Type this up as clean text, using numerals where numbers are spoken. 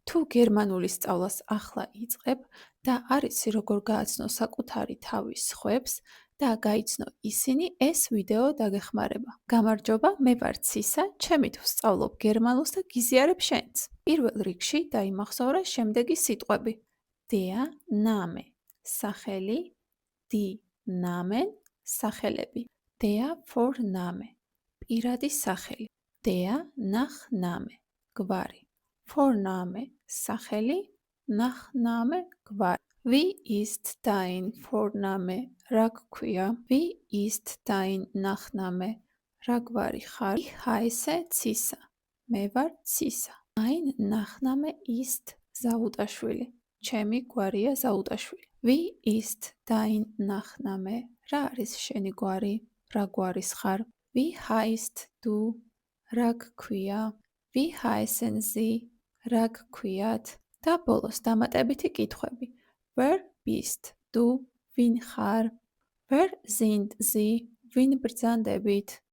თუ გერმანულის სწავლას ახლა იწყებ და არ იცი როგორ გააცნო საკუთარი თავის სხვებს და გაიცნო ისინი, ეს ვიდეო დაგეხმარება. გამარჯობა, მე ვარ ცისა, ჩემით ვსწავლობ გერმანულს და გიზიარებ შენც. პირველ რიგში დაიმახსოვრე შემდეგი სიტყვები. Der Name, სახელი, die Namen, სახელები. Der Vorname, პირადი სახელი. Der Nachname, გვარი. Vorname, სახელი, Nachname, გვარი. Wie ist dein Vorname? რა გქვია? Wie ist dein Nachname? რა გვარი ხარ? Ich heiße Cisa. მე ვარ ცისა. Mein Nachname ist Zaudashvili. ჩემი გვარია Zaudashvili. Wie ist dein Nachname? რა არის შენი გვარი? რა გვარის ხარ? Wie heißt du? რა გქვია? Wie heißen Sie? რა გქვიათ? და ბოლოს დამატებითი კითხვები. Wer bist du? ვინ ხარ? Wer sind Sie? ვინ ბრძანდებით?